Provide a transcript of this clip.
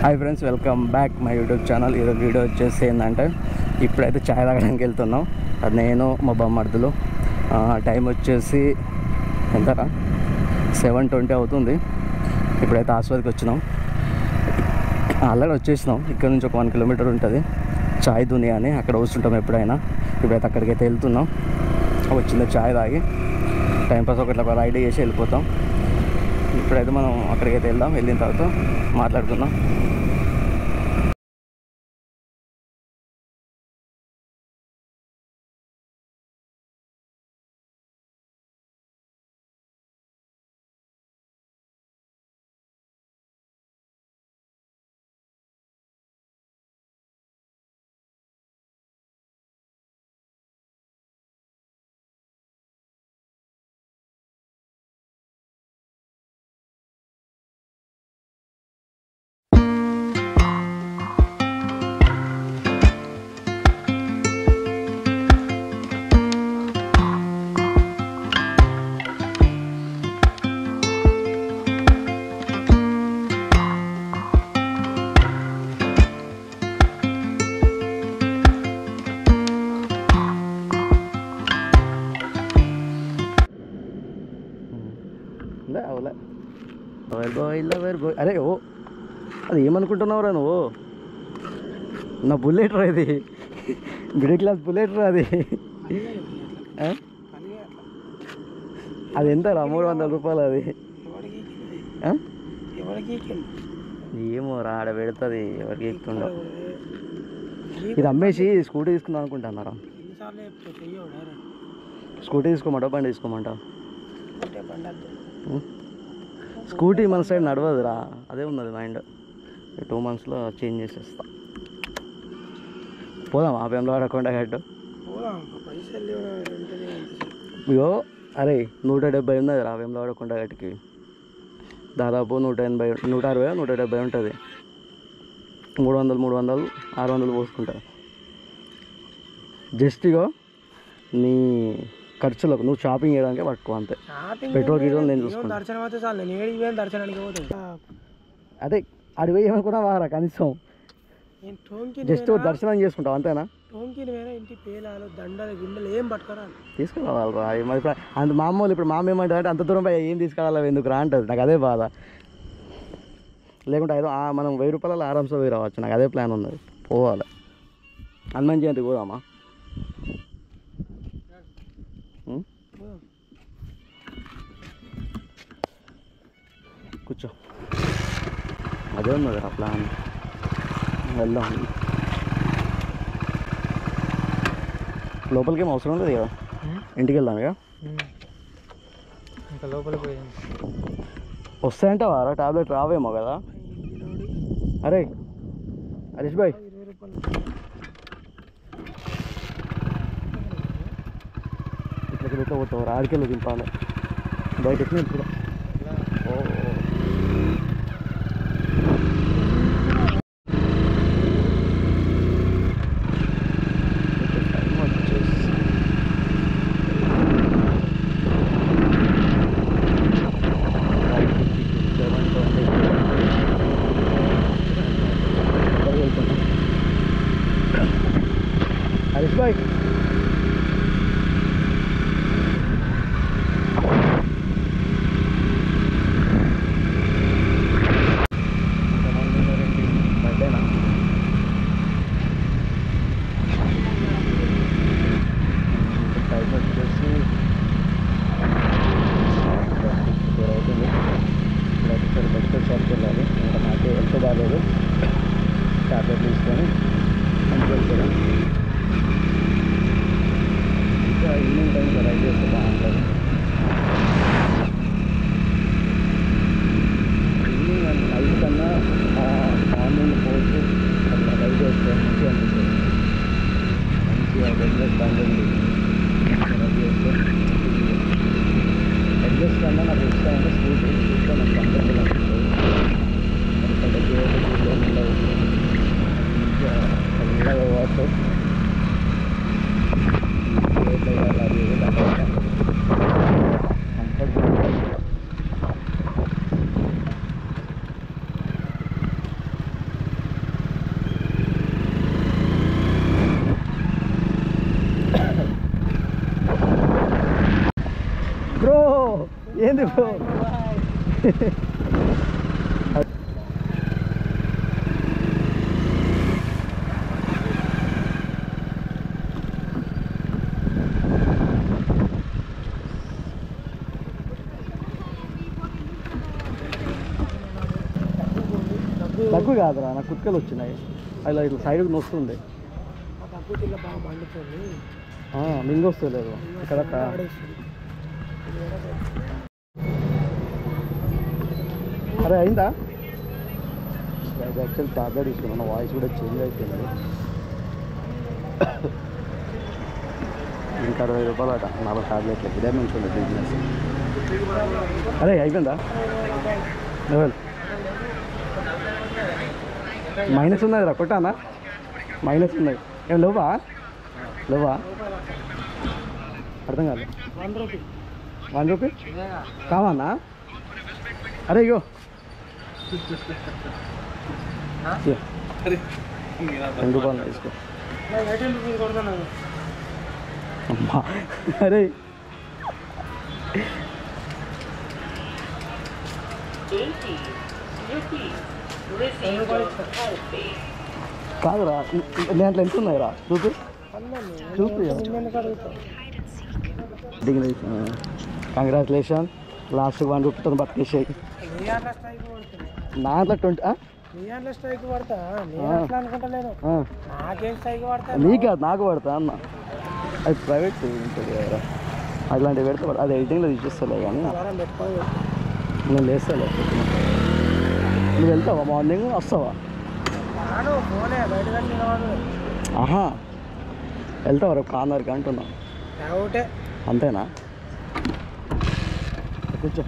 Hi friends, welcome back my YouTube channel. ఈరోజు video వచ్చేసి ఏంటంటే ఇప్పుడైతే ఛాయ్ తాగడానికి వెళ్తున్నాం. అది నేను మా బొమ్మర్దులు. టైం వచ్చేసి ఎంతరా 7:20 అవుతుంది. ఇప్పుడైతే ఆస్వాదికి వచ్చినాం. ఆల్రెడీ వచ్చేసినాం. ఇక్కడ నుంచి ఒక 1 కిలోమీటర్ ఉంటుంది చాయ్ దునియా అని, అక్కడ వస్తుంటాం ఎప్పుడైనా. ఇప్పుడైతే అక్కడికైతే వెళ్తున్నాం. వచ్చింది చాయ్ తాగి టైంపాస్ ఒక రైడ్ చేసి వెళ్ళిపోతాం. ఇప్పుడైతే మనం అక్కడికైతే వెళ్దాం. వెళ్ళిన తర్వాత మాట్లాడుకుందాం. అరే ఓ, అది ఏమనుకుంటున్నావురా నువ్వు? నా బుల్లెట్ రా ఇది, మిడిల్ క్లాస్ బుల్లెట్ రా అది. అది ఎంత రా? 300 రూపాయలు అది. ఏమో రా, ఆడ పెడుతుంది, ఎవరికి ఎక్కుతుండవు. ఇది అమ్మేసి స్కూటీ తీసుకుందాం అనుకుంటున్నారా? స్కూటీ తీసుకోమంటావు, బండి తీసుకోమంటావు? స్కూటీ మన సైడ్ నడవదురా, అదే ఉన్నది మైండ్. 2 monthsలో చేంజ్ చేసేస్తా. పోదాం ఆ వేములవాడ కొండగట్టు. అయ్యో అరే 170 ఉన్నది రా వేములవాడ కొండగట్టుకి. దాదాపు 180, 160, 170 ఉంటుంది. 300, 600 పోసుకుంటారు. జస్ట్ ఇగో నీ ఖర్చులకు నువ్వు షాపింగ్ చేయడానికి పట్టుకో అంతే. పెట్రోల్ గీజల్ నేను చూసుకుంటాను. అదే అడిగి ఏమనుకున్నా వారా కనీసం జస్ట్ దర్శనం చేసుకుంటావు అంతేనా? తీసుకురావాలి మరి. అంత మామూలు ఇప్పుడు మామ ఏమంటారు అంటే, అంత దూరం పోయి ఏం తీసుకురావాలి ఎందుకు రా అంటుంది. నాకు అదే బాధ. లేకుంటే ఏదో మనం 1000 రూపాయలు ఆరామ్సే పోయి రావచ్చు. నాకు అదే ప్లాన్ ఉన్నది, పోవాలి. హనుమాన్ జయంతికి పోదామా? కూర్చో, అదే ఉన్నది ఆ ప్లాన్. వెళ్దాం. లోపలికి ఏం అవసరం లేదు కదా, ఇంటికి వెళ్దాం ఇక. ఇంకా లోపలికి పోయాం. వస్తాయంటే వారా టాబ్లెట్ రావేమో కదా. అరే హరీష్ భాయ్, ఇట్లా పోతావు, ఆడికెళ్ళి దింపాలి బయటకి ఇప్పుడు. హరీష్ భాయ్, మెడికల్ షాప్కి వెళ్ళాలి. ఇంకా నాకు ఎంత బాగాలేదు, ట్యాబ్లెట్ తీసుకొని వెళ్తాను. ఇంకా ఈవినింగ్ టైంలో రైడ్ చేస్తే బాగుంటుంది. ఈవినింగ్ నైట్ కన్నా మార్నింగ్ పోతూ అట్లా రైడ్ చేస్తే మంచిగా అనిపిస్తుంది. మంచిగా వెల్నెస్ బాగుంది రైడ్ చేస్తే. అడ్జస్ట్ కన్నా నాకు ఇష్టం అంటే స్కూటీ చూస్తే నాకు కంఫర్టబుల్ అనిపిస్తుంది. ఎందుకంటే గేర్లు ఉండవు, మంచిగా చల్లగా పోవచ్చు. గేర్లు అది కంఫర్టబుల్. ఏంది బ్రో దగ్గు కాదురా నాకు కుక్కలు వచ్చినాయి అలా ఇట్లా సైడ్కి నొస్తుంది మింగి వస్తలేదు ఇక్కడ అరే అయిందా యాక్చువల్ టాబ్లెట్ తీసుకున్నాను వాయిస్ కూడా చేంజ్ అయిపోయింది ఇంకా 60 రూపాయలు అట 4 టాబ్లెట్లకి ఇదే మంచి ఉంది బిజినెస్ అరే అయిపోయిందా మైనస్ ఉన్నది రా కొట్టానా మైనస్ ఉన్నది ఏం లేవా అర్థం కాదు 1 రూపీ కావాలా అరే ఇగో 2 రూపాయలు తీసుకో అమ్మా అరే కాదురా దాంట్లో ఎంత ఉన్నాయిరా చూపి కంగ్రాచులేషన్ లాస్ట్ 1 రూపీతో బతికేసాయి నాట్లో 20 నీకు కాదు నాకు పడతా అన్న అది ప్రైవేట్ ఉంటుంది కదా అట్లాంటివి పెడితే అది ఎడిటింగ్లో తీసేస్తలే కానీ నేను లేస్తలే నువ్వు వెళ్తావా మార్నింగ్ వస్తావా ఆహా వెళ్తావా రేపు కార్నర్కి అంటున్నా అంతేనా కూర్చో